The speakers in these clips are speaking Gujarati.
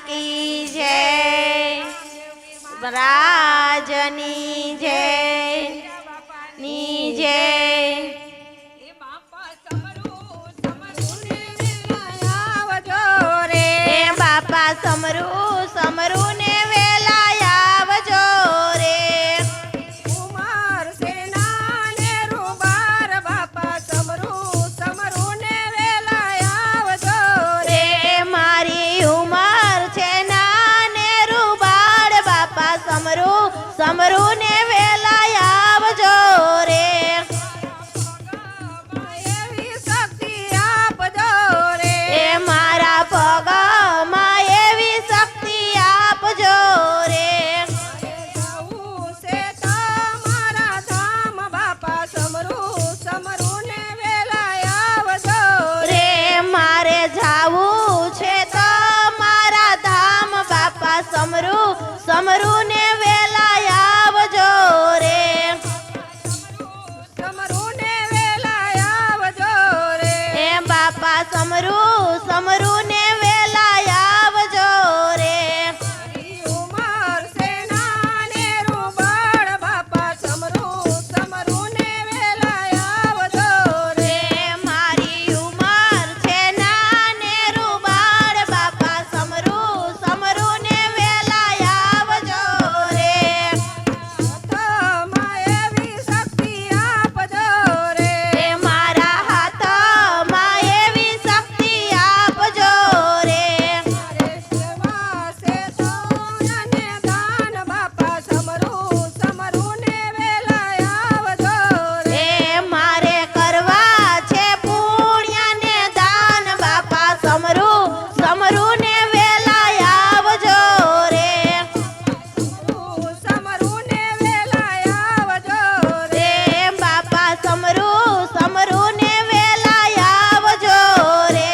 की जय, राजनी जय नी जय। बापा समरू समरू ने वेला आवजो रे। उमर सेना ने रुबार बापा समरू समरू ने वेला आवजो रे। मारी उमर छे नाने रुबार बापा समरू समरू ने वेला आवजो रे। एवी शक्ति आपजो रे। ए मारा पगमां एवी शक्ति आपजो रे। जाऊ से तमारा धाम बापा समरू समरू ने वेला आवजो रे। मारे जावू छे तो मारा धाम बापा समरू समरू ने वेला आवजो रे। समरू ने वेला आवजो रे। ए बापा समरू समरू ने वेला आवजो रे। उमर सेना ने रुबाड़ बापा समरू समरू ने वेला आवजो रे। रे मारी उमर छे नाने रुबाड़ बापा समरू समरू ने वेला आवजो रे। हाथમાં એવી શક્તિ આપજો રે। એ મારા હાથમાં એવી શક્તિ આપજો રે। મારે સેવા છે તો અને દાન બાપા સમરૂ સમરૂ ને વેલા આવજો રે। એ મારે કરવા છે પુણ્ય ને દાન બાપા સમરૂ સમરૂ ને વેલા આવજો રે। સમરૂ ને વેલા આવજો રે। રે બાપા સમરૂ સમરૂ ને વેલા આવજો રે।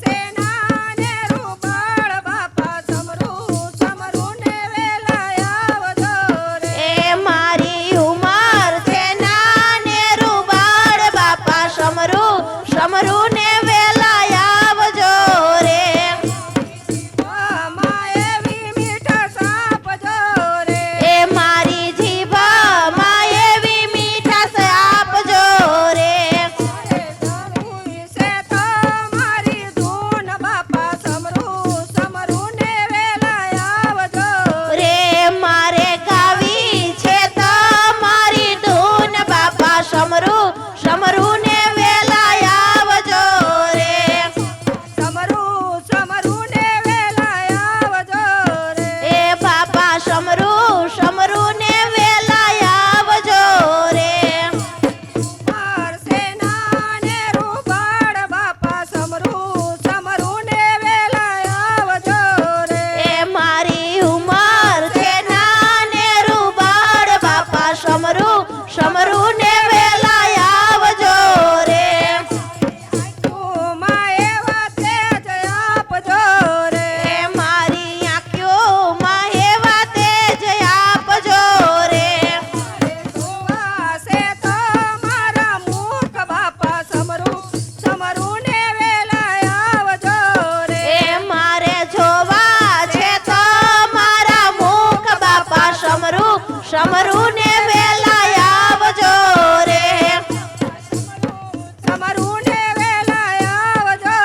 સેના ને રૂપાળ બાપા સમરૂ સમરૂ ને વેલા આવજો રે। એ મારી ઉમર છે નાને રૂબાળ બાપા સમરૂ સમરૂ ને વેલા આવજો રે। માં એવી મીઠાશ આપજો રે। એ મારી જીભમાં એવી મીઠાશ આપજો રે। જરૂરી છે તો મારી ધૂન બાપા સમરૂ સમરૂ ને વેલા આવજો રે મારે ગાવી છે તમારી ધૂન બાપા સમરૂ સમરૂ ને વેલા આવજો રે। સમરૂ સમરૂ ને વેલા આવજો રે। એ બાપા સમરૂ સમરૂ ને વેલા આવજો રે। માર સેના ને રૂપાળ બાપા સમરૂ સમરૂ ને વેલા આવજો રે। એ મારી ઉમર છે નાને રૂબાળ બાપા સમરૂ સમરૂ ને વેલા આવજો રે। માં એવા તેજ આપજો રે। એ મારી આંખોમાં એવા તેજ આપજો રે। જોવા છે તો મારા મુખ બાપા સમરૂ સમરૂ ને વેલા આવજો રે। એ મારે જોવા છે તો મારા મુખ બાપા સમરૂ સમરૂ ને વેલા આવજો રે। સમરૂ ને વેલા આવજો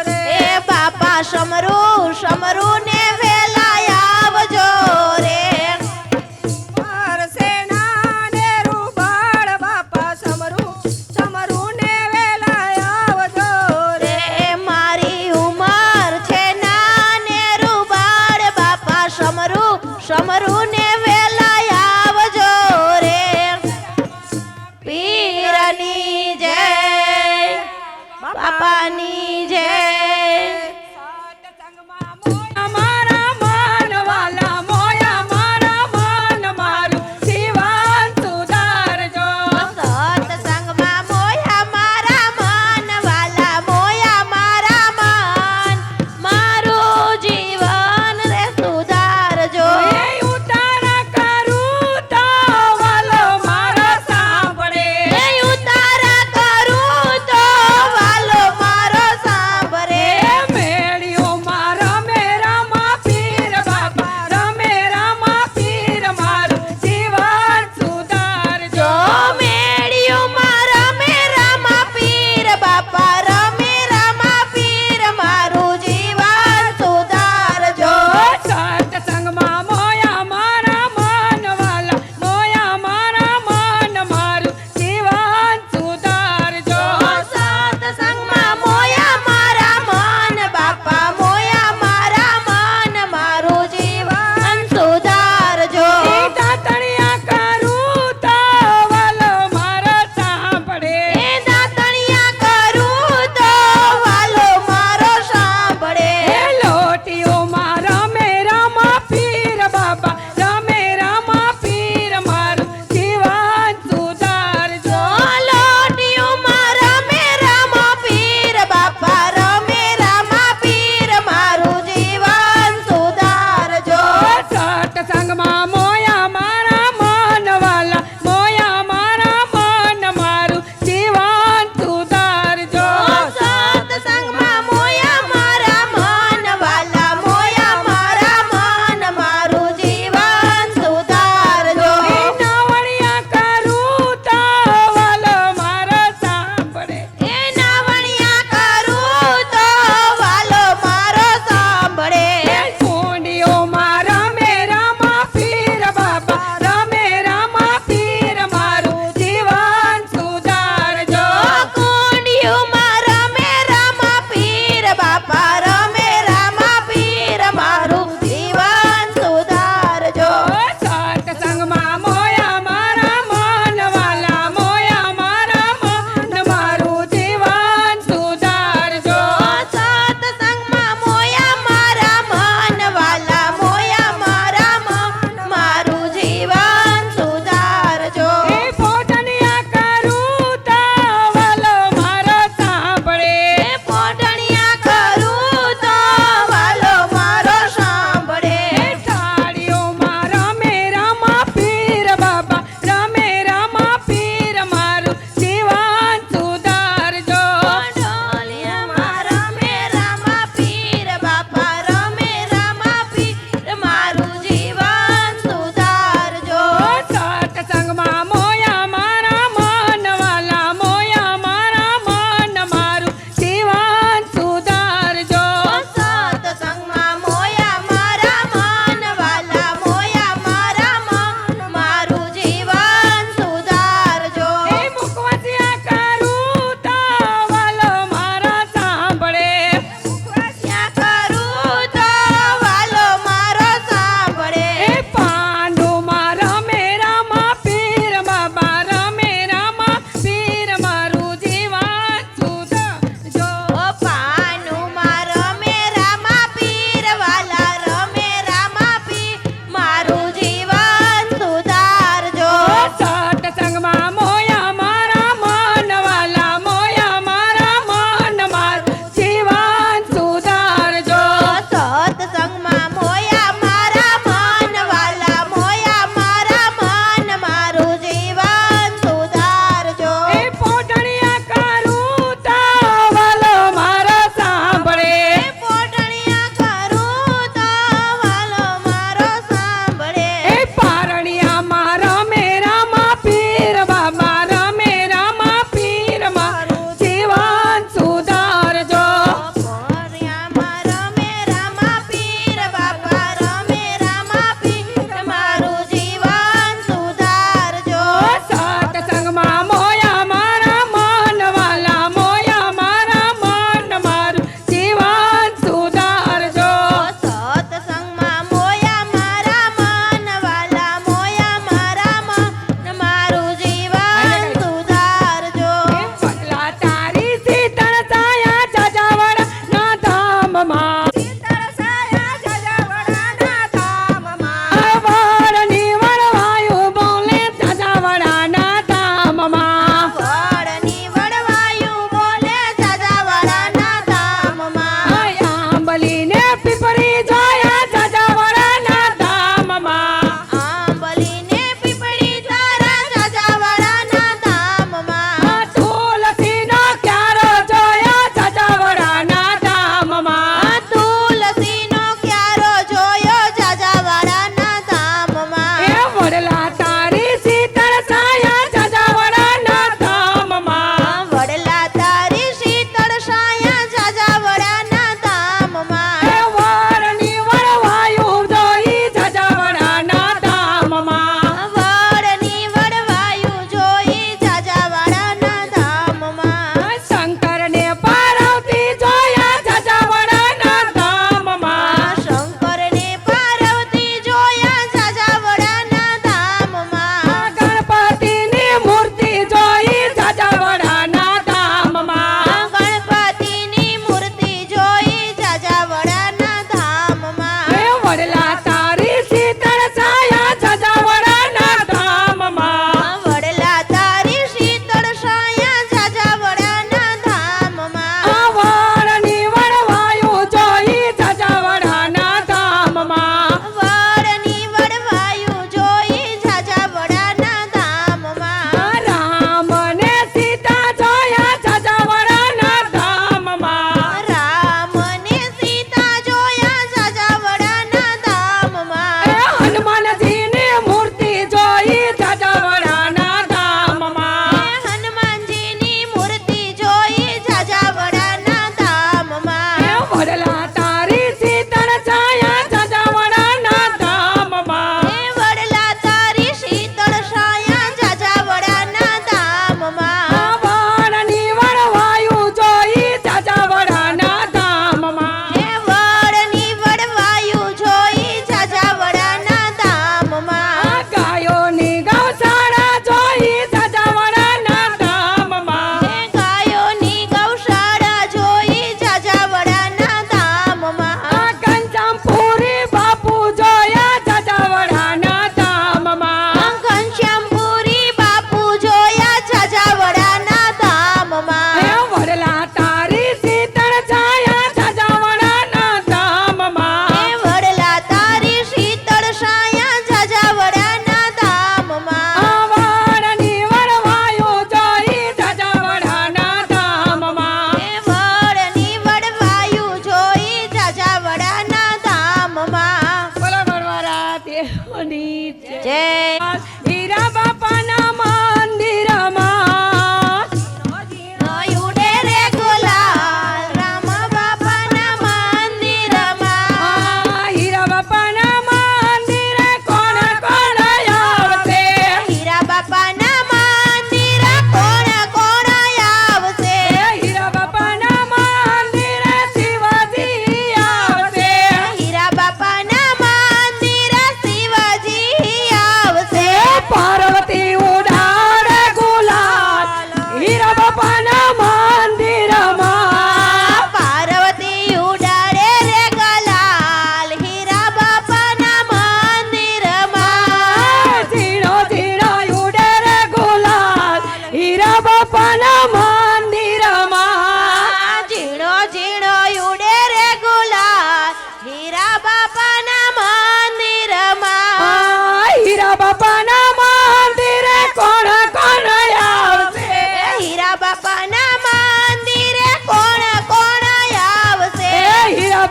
રે। એ બાપા સમરૂ સમરૂ ને વેલા આવજો રે। માર સેના ને રૂપાળ બાપા સમરૂ સમરૂ ને વેલા આવજો રે। રે મારી ઉમર છે નાને રૂબાળ બાપા સમરૂ સમરૂ ને વેલા આવજો રે। પીરની જય બાપાની જય। સત્સંગમાં મોય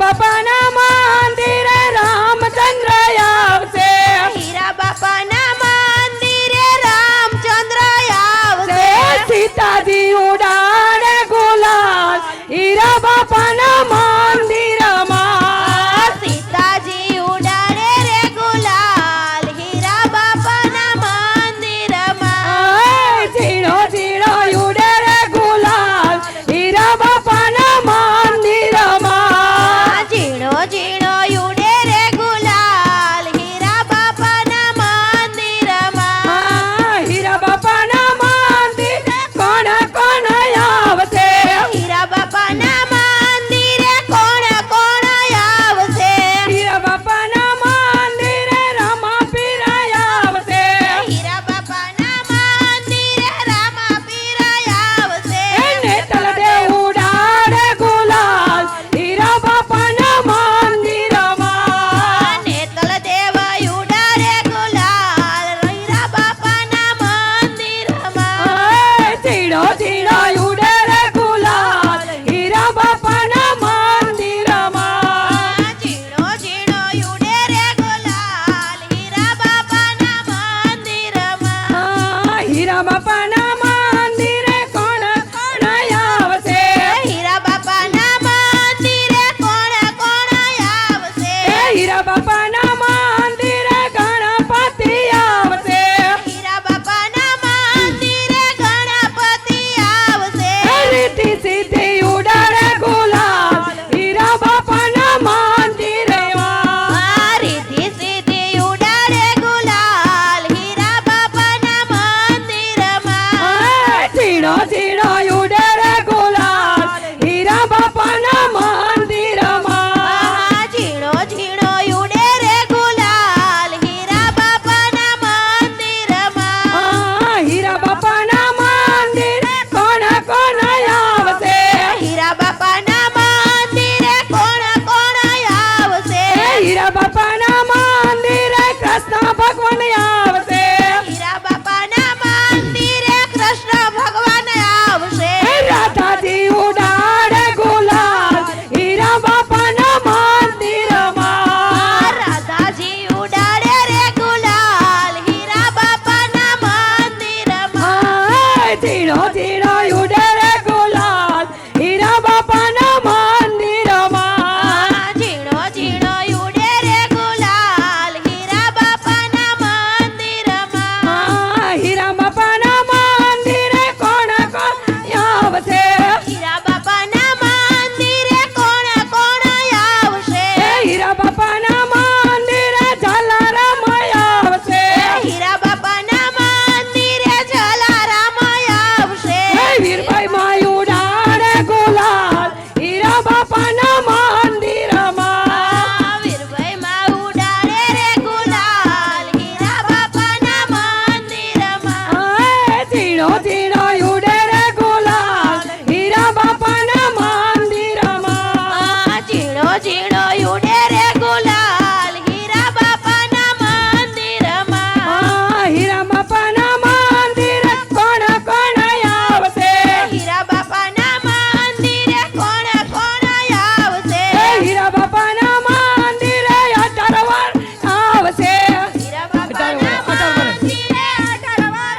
બાપાના મંદિરે રામચંદ્ર આવશે હીરા બાપાના મંદિરે રામચંદ્ર આવશે સીતાજી ઉડાડે ગુલાલ હીરા બાપાના મંદિરમાં સીતાજી ઉડાડે રે ગુલાલ હીરા બાપાના મંદિરમાં ઝીણો ઝીણો ઉડે રે ગુલાલ હીરા બાપાના મંદિરમાં ઝીણો ઝીણો ઉડે રે ગુલાલ હીરા બાપાના મંદિરમાં હીરા બાપાના મંદિર કોણ કોણ આવશે હીરા બાપાના મંદિરે કોણ કોણ આવશે હીરા બાપાના મંદિરે રામા પીરાય આવશે હીરા બાપાના મંદિરે રામા પીરાય આવશે એને તલદે ઉડાડે ગુલાલ હીરા બાપાના મંદિરમાં નેતલ દેવ ઉડાડે ગુલાલ હીરા બાપાના મંદિરમાં ઝીણો ઝીણો ઉડે રે ગુલાલ હીરા બાપાના મંદિરમાં ઝીણો ઝીણો ઉડે રે ગુલાલ હીરા બાપાના મંદિરમાં હીરા બાપાના મંદિરે કોણ કોણ આવશે હીરા બાપાના મંદિરે કોણ કોણ આવશે હીરા બાપાના મંદિરે ગણપતિ આવશે હીરા બાપાના મંદિરે ગણપતિ આવશે રીતિ સીધી ઉડાડે ગુલાલ હીરા બાપાના મંદિરમાં રીતિ સીધી ઉડાડે ગુલાલ હીરા બાપાના મંદિરમાં ઝીણો ઝીણો ઉડે રે ગુલાલ હીરા બાપાના મંદિરમાં ઝીણો ઝીણો ઉડે રે ગુલાલ હીરા બાપાના મંદિરમાં હીરા બાપાના મંદિરે કોણ કોણ આવશે હીરા બાપાના મંદિરે કોણ કોણ આવશે હીરા બાપાના મંદિરે કૃષ્ણ ભગવાન આવશે હીરા બાપાના મંદિરે કૃષ્ણ ભગવાન આવશે રાધાજી ઉડાડે ગુલાલ હીરા બાપાના મંદિરમાં રાધાજી ઉડાડે રે ગુલાલ હીરા બાપાના મંદિરમાં ઝીણો ઝીણો ઉડે રે ગુલાલ હીરા બાપાના મંદિરમાં ઝીણો ઝીણો ઉડે રે ગુલાલ હીરા બાપાના મંદિરમાં હીરા બાપાના મંદિરે કોણ કોણ આવશે હીરા બાપાના મંદિરે કોણ કોણ આવશે હીરા બાપાના મંદિરે જલારામ આવશે હીરા બાપાના મંદિરે જલારામ આવશે વીરભાઈ માં ઉડાડે ગુલાલ હીરા બાપાના મંદિરમાં વીરભાઈ માં ઉડાડે રે ગુલાલ હીરા બાપાના મંદિરમાં ઝીણો ઝીણો ઉડે રે ગુલાલ હીરા બાપાના મંદિરમાં ઝીણો ઝીણો ઉડે રે ગુલાલ હીરા બાપાના મંદિરમાં હીરા બાપાના મંદિરે કોણ કોણ આવશે હીરા બાપાના મંદિરે કોણ કોણ આવશે હીરા બાપાના મંદિરે 18 વાર આવશે હીરા બાપાના મંદિરે 18 વાર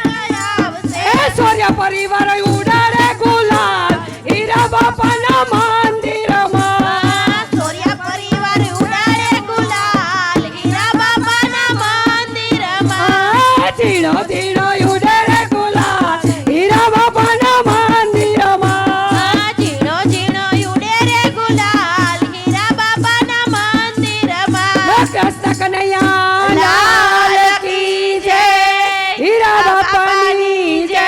આવશે સૂર્ય પરિવાર ઉડાડે ગુલાલ હીરા બાપાના મંદિરમાં સૂર્ય પરિવાર ઉડાડે ગુલાલ હીરા બાપાના મંદિરમાં ઝીણો ઝીણો ઉડે રે ગુલાલ હીરા બાપાના મંદિરમાં ઝીણો ઝીણો ઉડે રે ગુલાલ હીરા બાપાના મંદિરમાં કૃષ્ણ કનૈયા લાલ કી જય હીરા બાપાની જય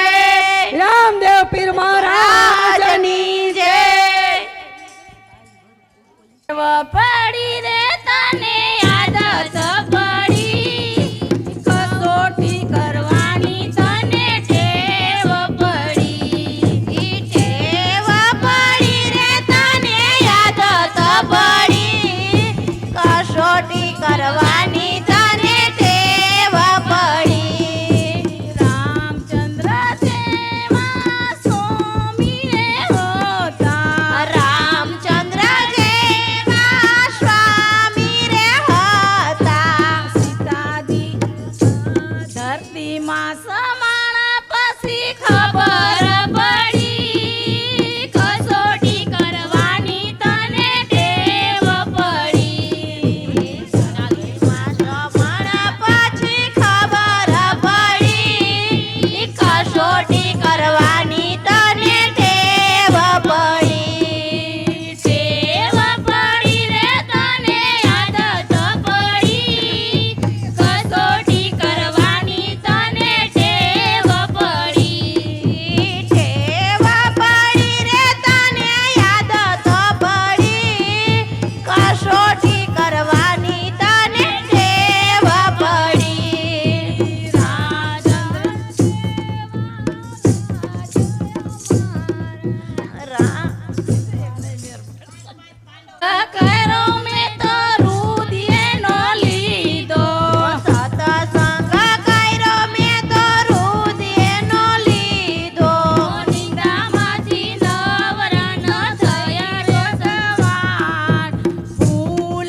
રામદેવ પીર મહારાજની જય પડી રે તને આદત પડી કસોટી કરવાની તને ટેવ પડી ઈ ટેવ પડી રે તને આદત પડી કસોટી કરવાની તને ટેવ પડી રામચંદ્ર જેવા સ્વામી રે હોતા રામચંદ્ર જેવા કસોટી કરવાની તને ટેવ પડી કરો મેં તો રુધિરનો લીધો સતસંગ કર્યો મેં તો રુધિરનો લીધો નિંદામાંથી નવરણ થયા રો સવાર ફૂલ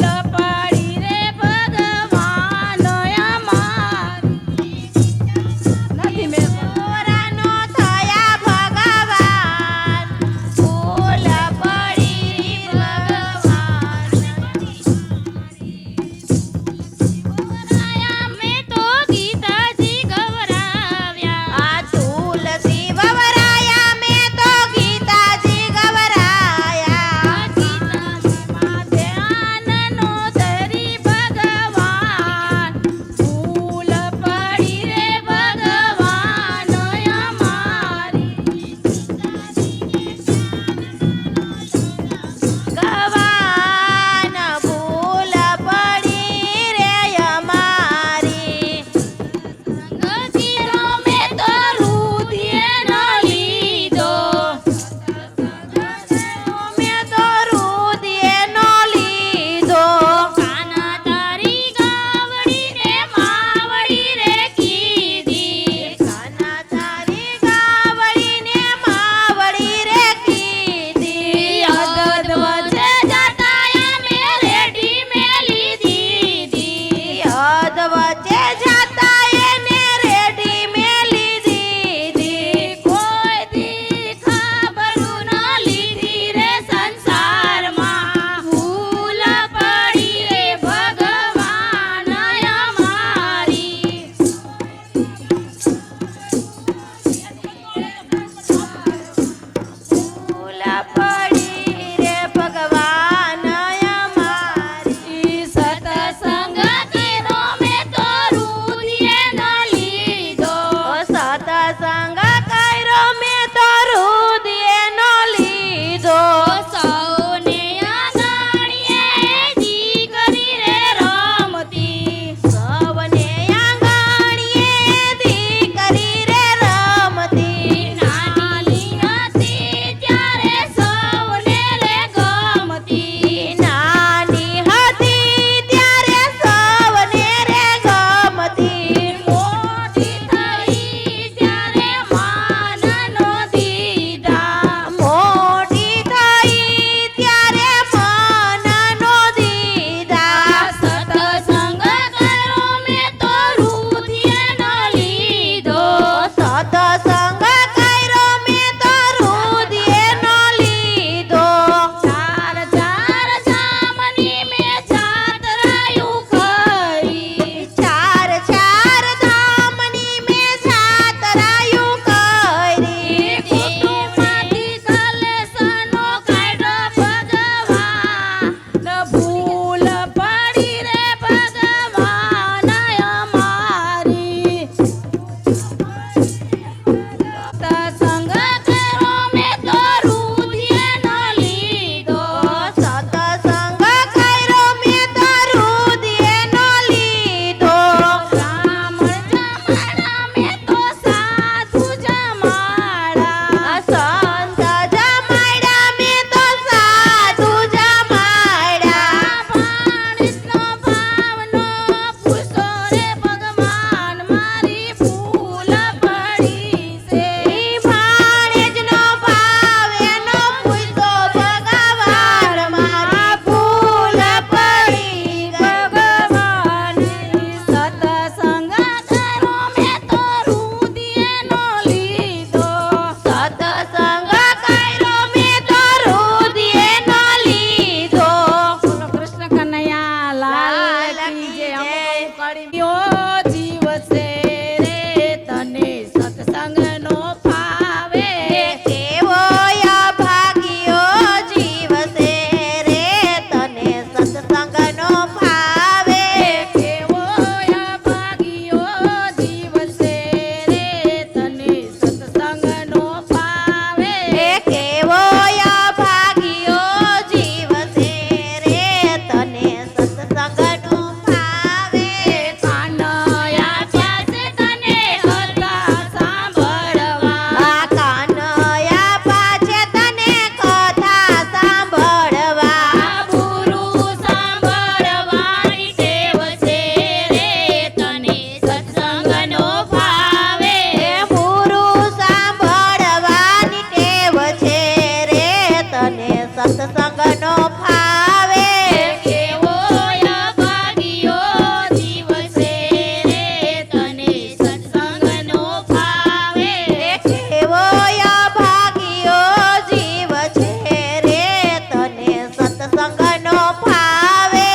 સત્સંગનો ફાવે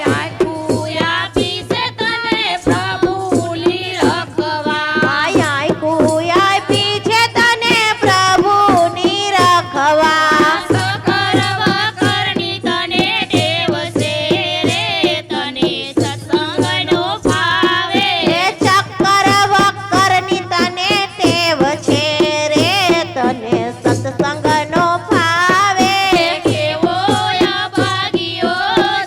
આખું આપી છે તને પ્રભુની રખવા આખું આપી છે તને પ્રભુની રખવા સકરવ કરની તને ટેવ છે રે તને સત્સંગનો ફાવે એ ચક્કર વક્કરની તને ટેવ છે રે તને સત્સંગનો ફાવે કેવો અભાગીયો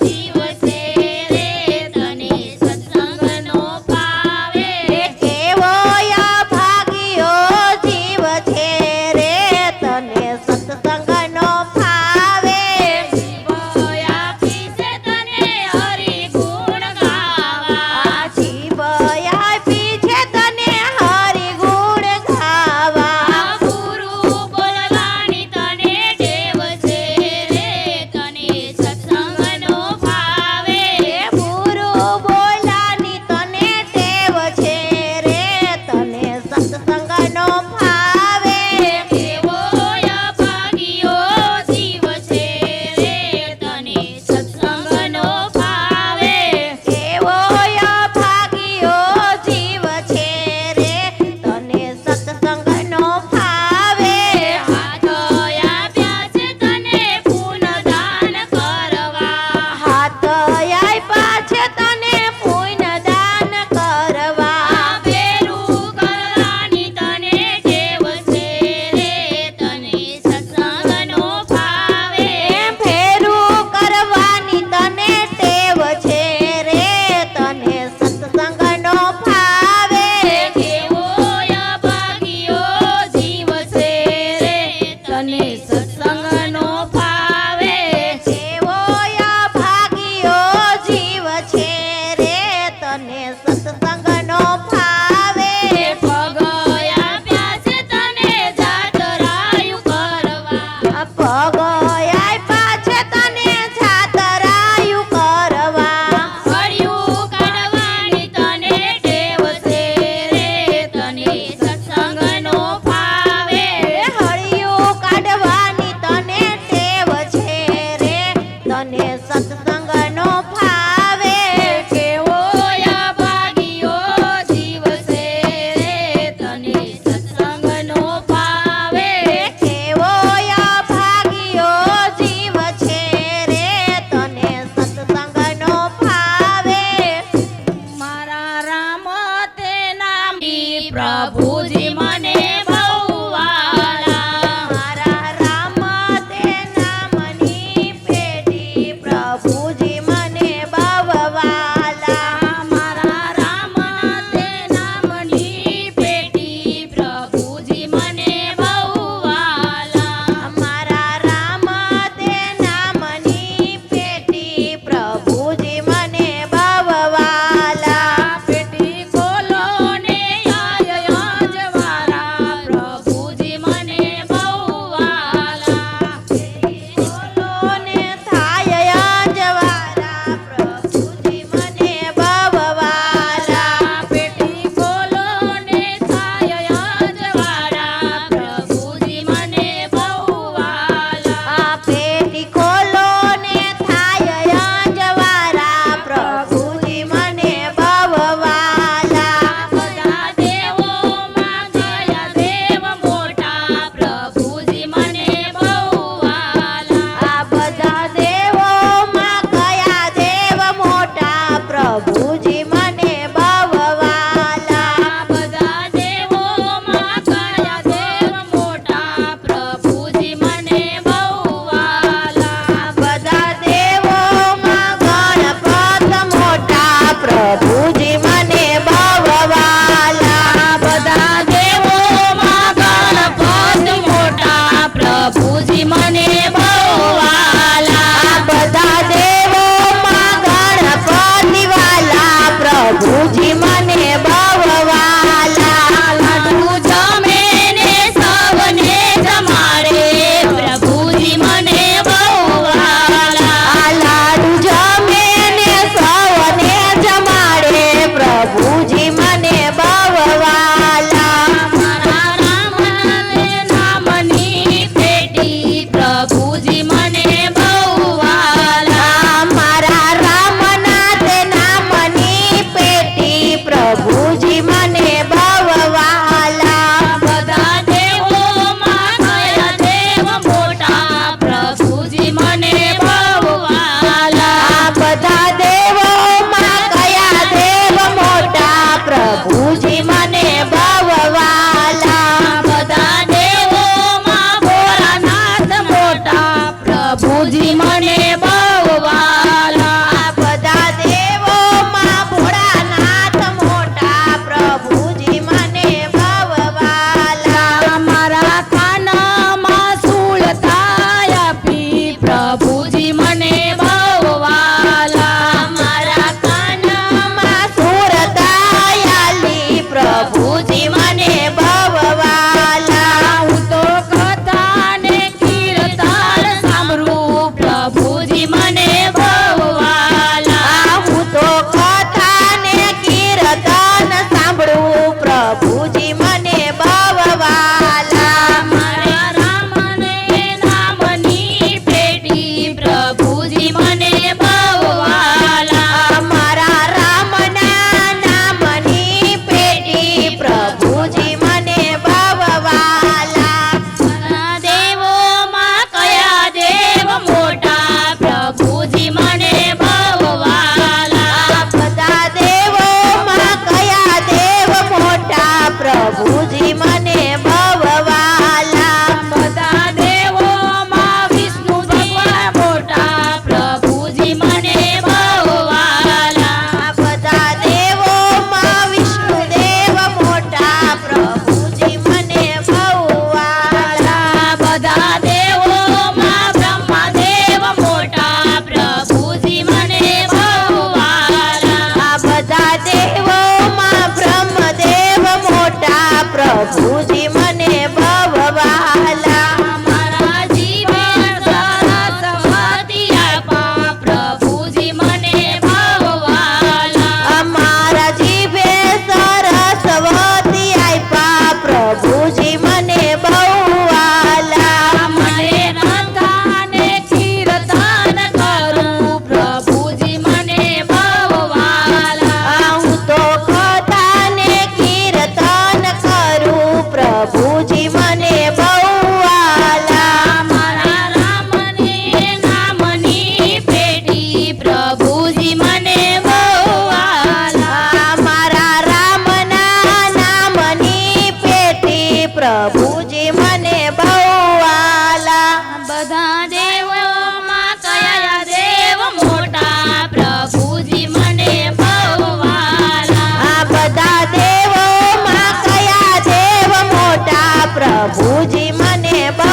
પ્રભુજી મને બહુ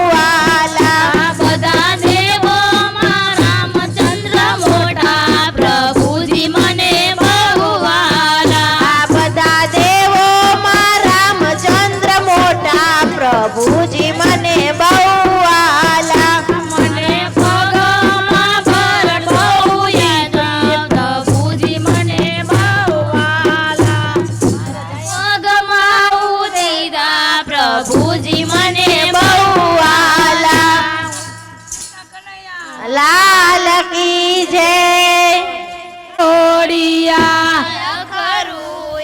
વાલા બધા દેવોમાં રામચંદ્ર મોટા પ્રભુજી મને બહુ વાલા આ બધા દેવોમાં રામચંદ્ર મોટા પ્રભુજી મને બહુ વાલા મને પગમાં ભરત બહુ યાદ પ્રભુજી મને બહુ વાલા પગમાં ઉદયદા પ્રભુજી મને બહુ વાલા લાલ કી જય જોડિયા ખરું એ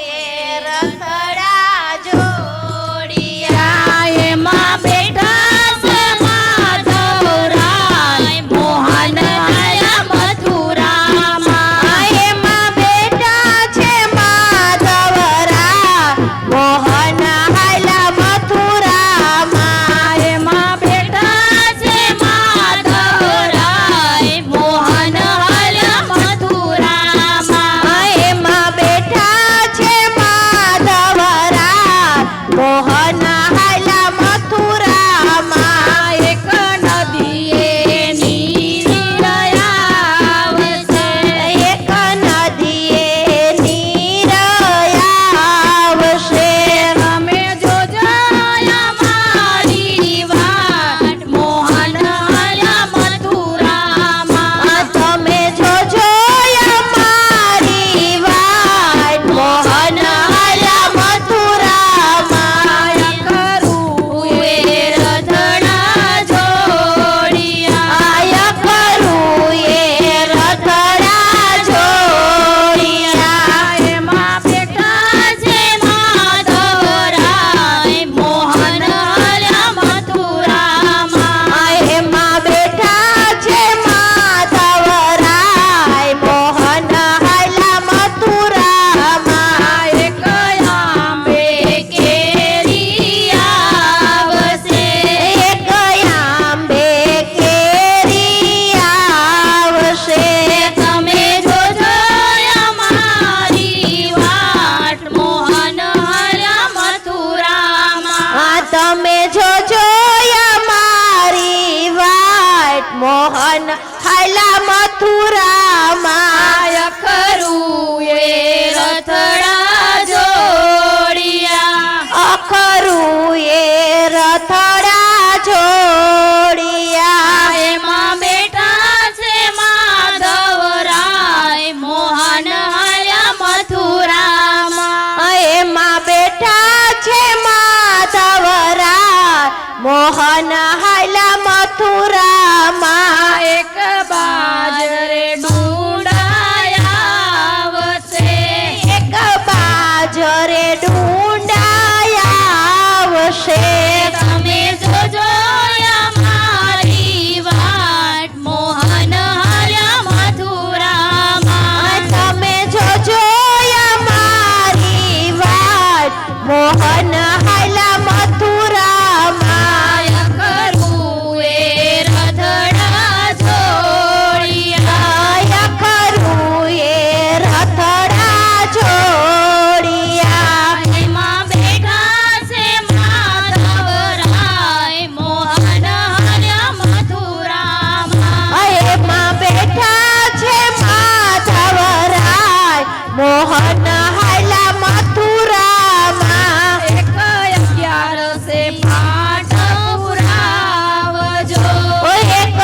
રખડા જોડિયા એમાં બેઠા છે માધવરાય મોહન આયા મથુરામાં એમાં બેઠા છે માધવરા મોહન હાલા મથુરામાં એમાં બેઠા છે માધવરાય મોહન આયા મથુરામાં એમાં બેઠા છે માધવરા મોહન હાલા મથુરામાં એક નદીએ નીર આવશે એક નદીએ નીર આવશે તમે જોજો અમારી વાટ મોહન આયા મથુરામાં તમે જોજો અમારી વાટ મોહન હાલા મથુરામાં કરું એ રથડા જોડિયા આય કરું એ રથડા જોડિયા એમાં બેઠા છે માધવરાય મોહન આયા મથુરામાં એમાં બેઠા છે માધવરાય મોહન હાલા મથુરામાં એક આંબે કેરી આવશે એક આંબે કેરી આવશે તમે જોજો અમારી વાટ મોહન આયા મથુરામાં તમે જોજો અમારી વાટ મોહન હાલા મથુરામાં ખરું એ રથડા જોડિયા અખરું એ રથડા જોડિયા એમાં બેઠા છે માધવરાય મોહન આયા મથુરામાં એમાં બેઠા છે માધવરા મોહન હાલા મથુરામાં એક બાજરે ડુંડાયાવશે એક બાજરે ડુંડાયાવશે તમે જોજો અમારી વાટ મોહન આયા મથુરામાં તમે જોજો અમારી વાટ મોહન હાલા મથુરામાં કરું એ રથડા જોડિયા આય કરું એ રથડા જોડિયા એમાં બેઠા છે માધવરાય મોહન આયા મથુરામાં એમાં બેઠા છે માધવરાય મોહન હાલા મથુરામાં એક 11 પાઠ પુરાવજો એક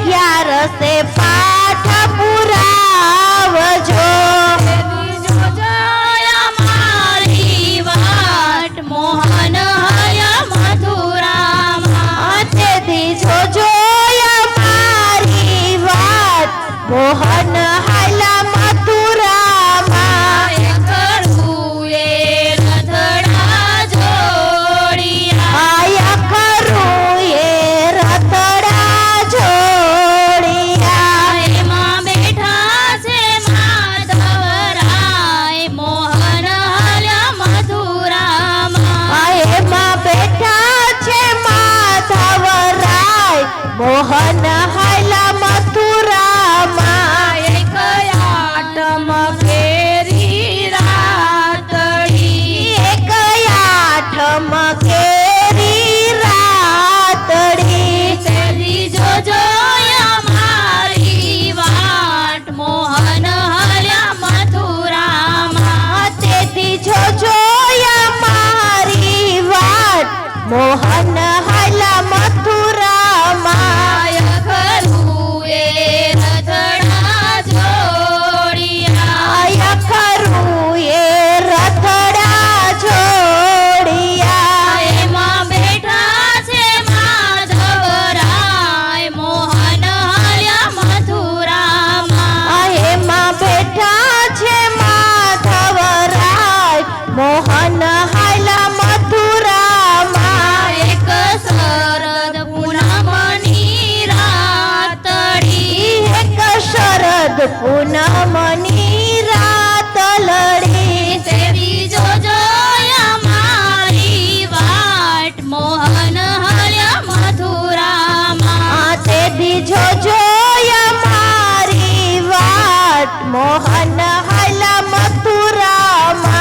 11 પાઠ પુરાવજો જોજો અમારી વાટ મોહન આયા મથુરામાં તેથી જોજો અમારી વાત મોહન હાલા મથુરામાં કરું એ રથડા જોડિયા આય કરું એ રથડા જોડિયા એમાં બેઠા છે માધવરાય મોહન આયા મથુરામાં એમાં બેઠા છે માધવરાય મોહન હાલા મથુરામાં એક પૂનમની રાત લડી તેવી જોજો અમારી વાટ મોહન હલ્યા મથુરામાં તેથી જોજો અમારી વાટ મોહન હાલા મથુરામાં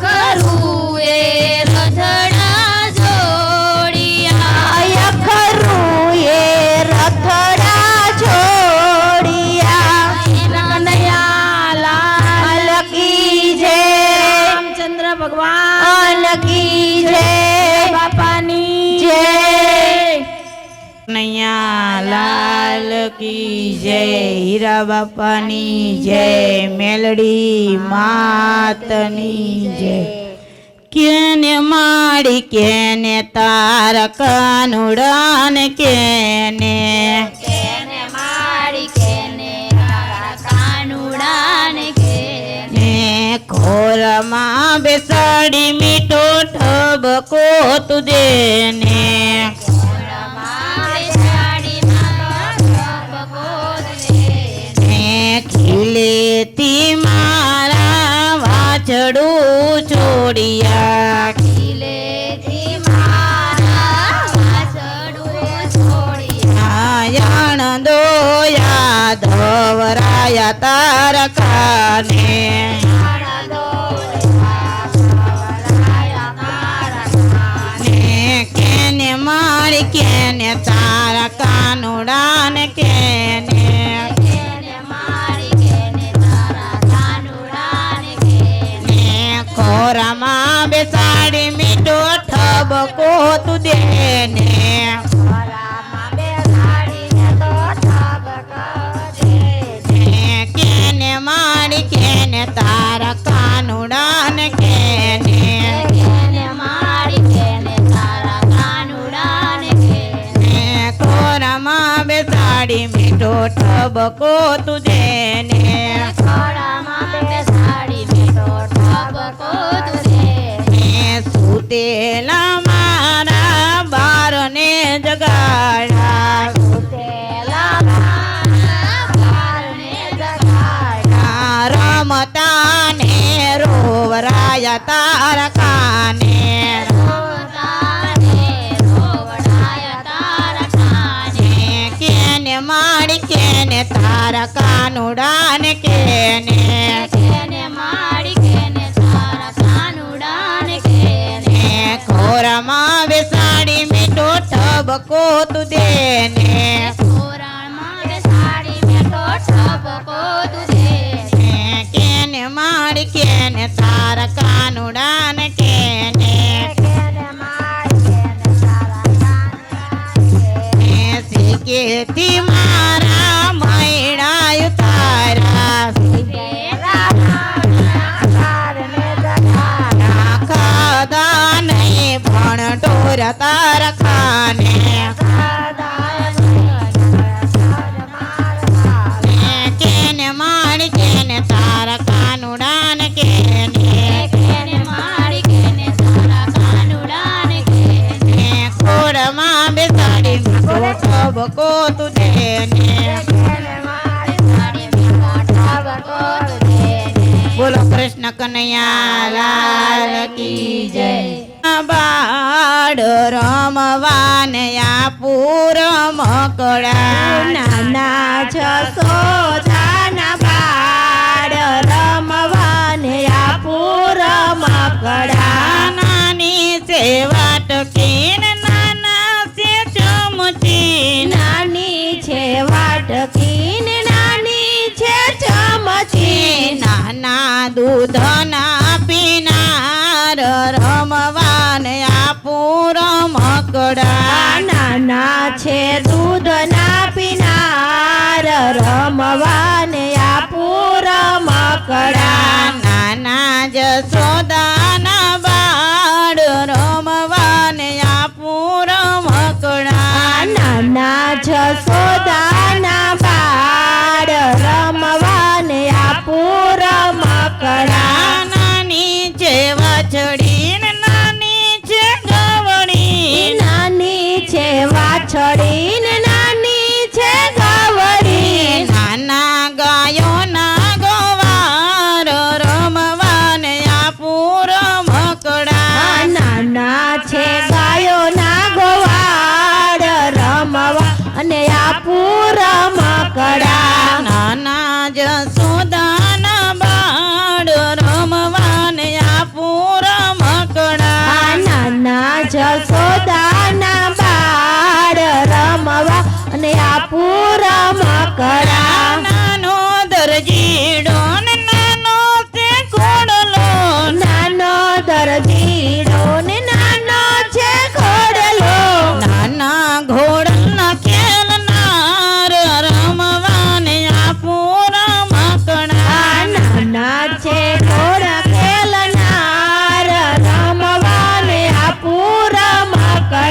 કરું એ રથડા જોડિયા ખરું એ રથડા જોડિયા કનૈયાલાલ કી જય રામચંદ્ર ભગવાન કી જય બાપાની જય કનૈયાલાલ કી જય હીરા બાપાની જય મેલડી માતની જય કેને માડી કેને તારા કાનુડાન કેને મારી કેને તારા કાનુડાને કેને ને ખોરમાં બેસાડી મીઠો ઠબકો તું દેને ને ખીલેથી મારા વાછડું છોડિયા આયણ દોયા ધવરાયા તારા કાને ને કેને મારી કેને તારા કાનુડાને કેને ને ખોરામાં બેસાડી મીઠો ઠબકો તું દેને ને કેને મારી કેને તારા કાનુડાને કેને ને ખોરામાં બેસાડી મીઠો ઠબકો તું દેને ને સુતેલા મારા બારને જગાડ્યા રમતા ને રોવરાયા તારા કાને ને કેને માડી કેને તારા કાનુડાને કેને ને ખોરામાં બેસાડી મીઠો ઠબકો તું દેને ને કેને માડી કેને તારા કાનુડાને કેને ને શીખેથી મારા મૈડાયું તારા ખાધા નહીં પણ ઢોર તારા ખાને ને કેને માડી કેને તારા કાનુડાને કેને ને ખોળમાં બેસાડી મીઠો ઠબકો તું દેને બોલો કૃષ્ણ કનૈયાલાલ કી જય બાળ રમવાને આ પૂર મકડા નાના જસોદાના બાળ રમવાને આ પૂર મકડા નાની સેવા ટકીન નાના સે ચમચી નાની છે વાટકી ને નાની છે ચમચી નાના દૂધના પીનાર રમવાને આપું રમકડા નાના છે દૂધના પીનાર રમવાને આપું રમકડા નાના જસોદાના બાળ રમવાને આપું રમકડા નાના જસોદાના બાળ રમવાને આપું રમકડા નાની છે વાછડી નાની છે ગવડી નાની છે વાછડી ને નાની છે ગવડી નાના જસોદાના બાળ રમવાને આપું રમકડા. નાના જસોદાના બાળ રમવા અને આપું રમકડા. નાનો દરજીડો ને નાનો તે ઘોડલો. નાનો દરજીડો ને નાનો છે ઘોડલો. નાના ઘોડના ખેલનાર રમવાને આપું રમકડા. નાના છે ઘોડા ખેલનાર રમવાને આપું રમકડા.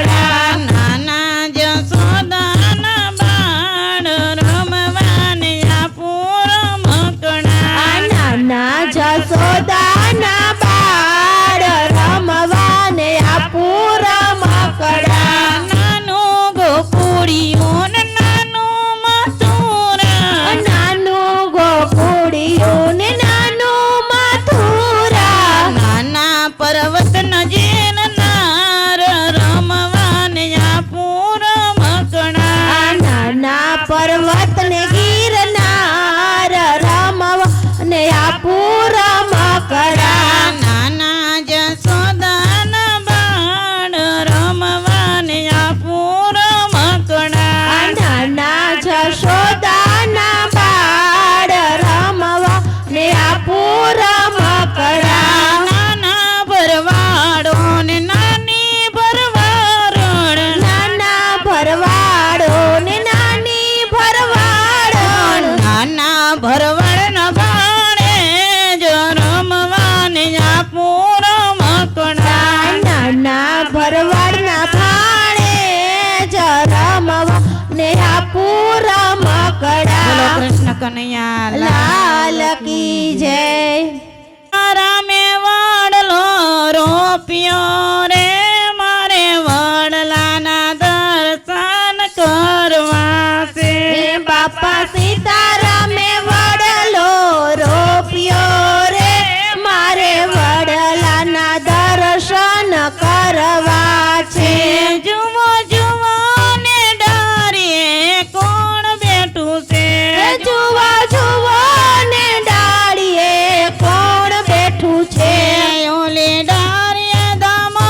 નાના જસોદાના બાળ રમવાને આપું રમકડા. નાના જસોદાના બાળ રમવાને આપું રમકડા. નાનું ગોકુળિયું ને નાનું મથુરા. નાનું ગોકુળિયું ને નાનું મથુરા. નાના પર્વત નજીરનાર રમવાને આપું રમકડા. નાના પર્વત ને ગિરનાર રમવાને આપું રમકડા. નાના જસોદાના બાળ રમવાને આપું રમકડા. નાના જશોદાના બાળ રમવાને આપું રમકડા. નાના ભરવાડો ને નાની ભરવાડણ. નાના ભરવાડો ને નાની ભરવાડણ. નાના ભરવાડના ભાણે જ રમવાને આપું રમકડા. નાના ભરવાડના ભાણે જ રમવાને આપું બોલો રમકડા. કૃષ્ણ કનૈયા લાલ કી જય. રામે વડલો રોપ્યો રે મારે વડલાના દર્શન કરવા છે. બાપા સીતારામે વડલો રોપ્યો રે મારે વડલાના દર્શન કરવા છે. જુઓ જુઓ ને ડારીએ કોણ બેઠું છે. જુઓ જુઓ ને ડાળીએ કોણ બેઠું છે. ઓલી ડારીએ દામો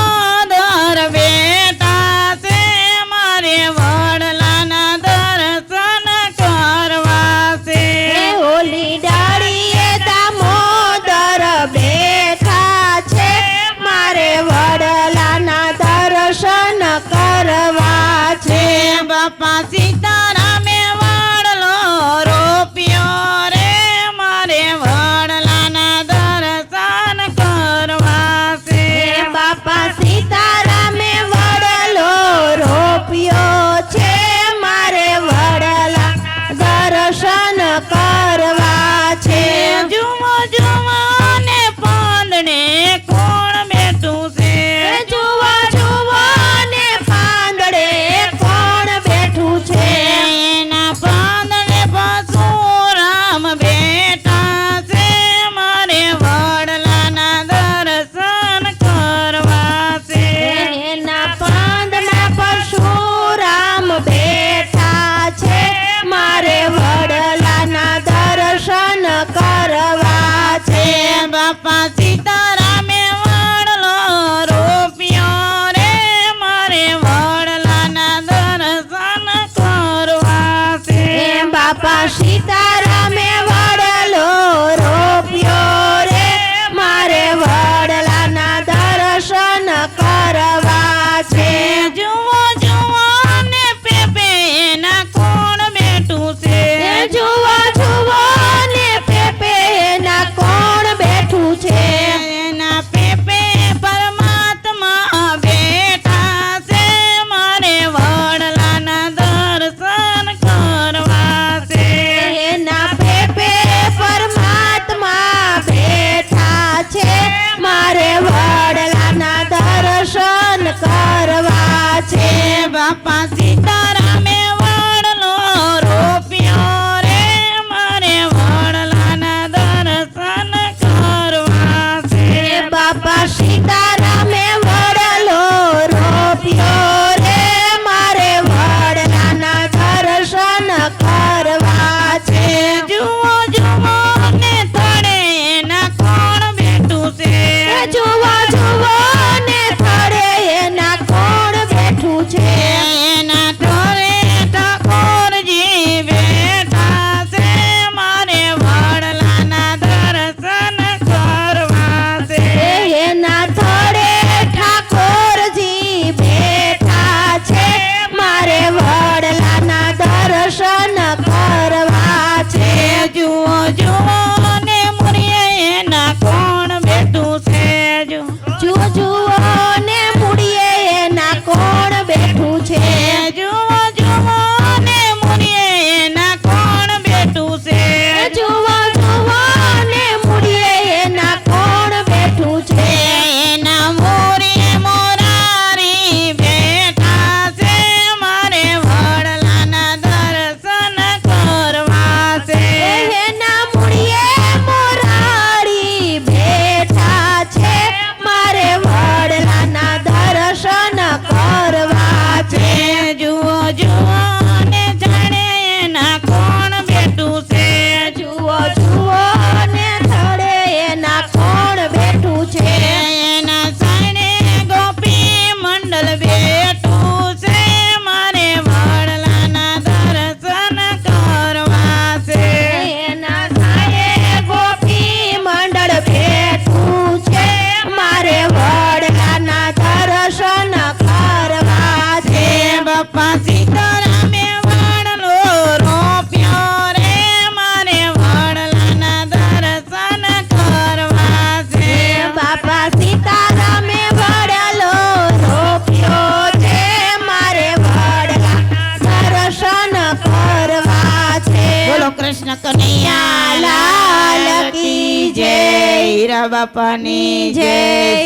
મોરિયા બાપાની જય,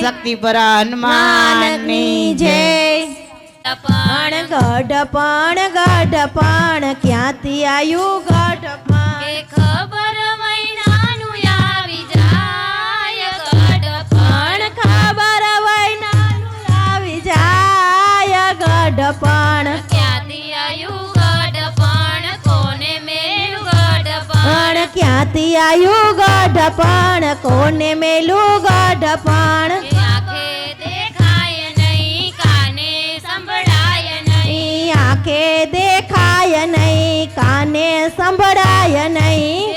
શક્તિ પર હનુમાનની જય. પણ ગઢપણ ક્યાંથી આયું ગઢપણ કે ખબર મહિનાનું આવી જાય ગઢપણ. પણ ખબર વૈનાનું આવી જાય ગઢપણ ક્યાંથી આયું ગઢપણ કોને મેલું ગઢપણ. પણ ક્યાંથી આયું ગઢપણ કોને મેલું ગઢપણ આંખે દેખાય નહીં કાને સંભળાય નહીં. આંખે દેખાય નહીં કાને સંભળાય નહીં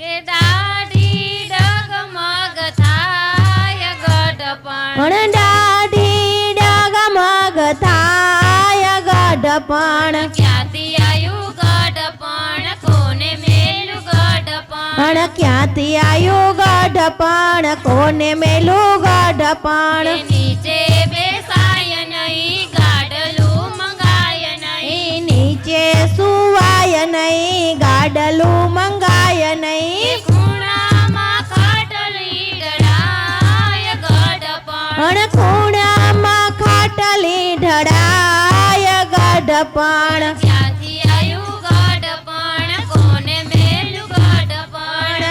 કે દાઢી ડગમગ થાય ગઢપણ. પણ દાઢી ડગમગ થાય ગઢપણ ક્યાંથી આયું ગઢપણ કોને મેલું ગઢપણ. પણ ક્યાંથી આયું ગઢપણ કોને મેલું ગઢપણ કે નીચે બેસાય નહીં ગાડલું મંગાય નહીં. નીચે સુવાય નહીં ગાડલું મંગાય નહીં ખૂણામાં ખાટલી ડળાય ગઢપણ. પણ ખૂણામાં ખાટલી ઢળાય ગઢપણ ક્યાંથી આયું ગઢપણ કોને મેલું ગઢપણ.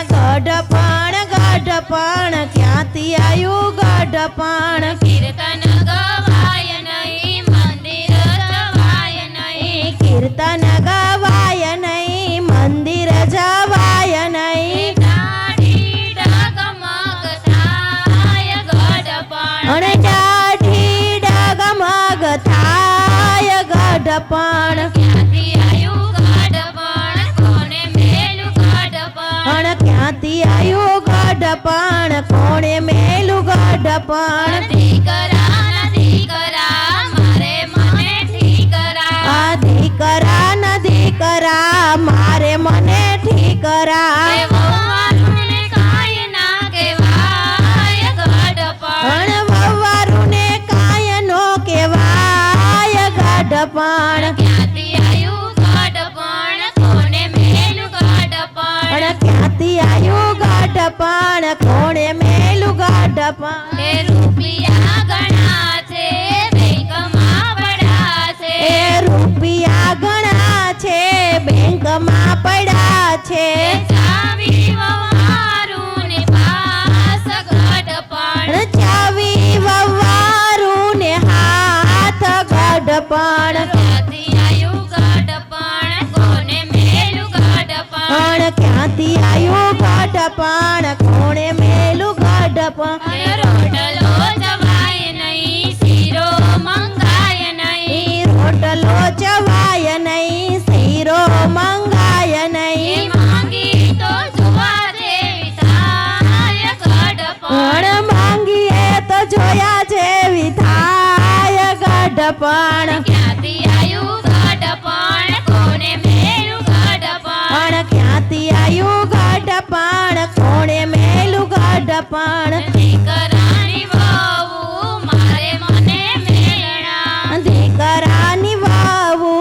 ગઢપણ ક્યાંથી આયું ગઢપણ કીર્તન ગવાય નહીં મંદિર જવાય નહીં. કીર્તન ગવાય નહીં મંદિર જવાય નહીં દાઢી ડગમગ થાય ગઢપણ. અને દાઢી ડગમગ થાય ગઢપણ ક્યાંથી આયું ગઢપણ કોને મેલું ગઢપણ. પણ ક્યાંથી આયું ગઢપણ કોણે મેલું ગઢપણ દીકરા દીકરા મારે મને ઠીકરા. આ દીકરા ન દીકરા મારે મને ઠીકરા એ વહુવારુને કાંઈ ના કહેવાય ગઢપણ. પણ વવારુને કાંઈ નો કહેવાય ગઢપણ ક્યાંથી આયું ગઢપણ કોને મેલું ગઢપણ. પણ ક્યાંથી આયું ગઢપણ કોણે મેલું ગઢપણ એ રૂપિયા ઘણા છે બેંકમાં પડ્યા છે. એ રૂપિયા ઘણા છે બેંકમાં પડ્યા છે ચાવી વહુવારુને પાસ ગઢપણ. પણ ચાવી વવારું ને હાથ ગઢપણ ક્યાંથી આયું ગઢપણ કોને મેલું ગઢપણ. પણ ક્યાંથી આયું ગઢપણ કોણે મેલું ગઢપણ એ રોટલો જવાય નહીં શીરો મંગાય નહીં. રોટલો ચવાય નહીં શીરો મંગાય નહીં માંગી તો જોવા જેવી થાય ગઢપણ. પણ માંગીએ તો જોયા જેવી થાય ગઢપણ ક્યાંથી આયું ગઢપણ કોને મેલું ગઢપણ. પણ ક્યાંથી આયું ગઢપણ કોણે મેલું ગઢપણ દીકરાની વહુ મારે મને મેળણા. દીકરાની વાવુ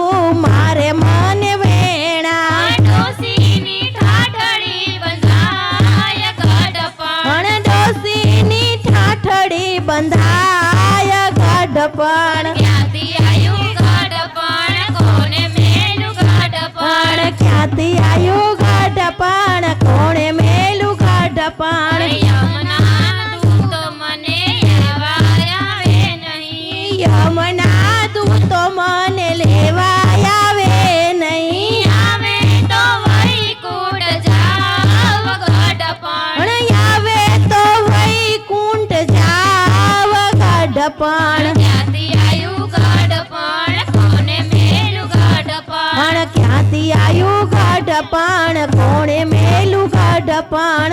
મારે મને વેણા ડોસીની ઠાઠડી બંધાય ગઢપણ. પણ ડોસીની ઠાઠડી બંધાય ગઢપણ ક્યાંથી આયું ગઢપણ કોને મેલું ગઢપણ. પણ ક્યાંથી આયું ગઢપણ કોણે મેલું ગઢપણ યમુના દૂતો મને લેવા આવે નહીં. યમના દૂતો મને લેવા આવે નહીં આવે તો વૈકુંઠ જાવ ગઢપણ. પણ આવે તો વૈકુંઠ જાવ ગઢપણ ક્યાંથી આયું ગઢપણ કોને મેલું ગઢપણ. પણ ક્યાંથી આયું ગઢપણ કોણે મેલું ગઢપણ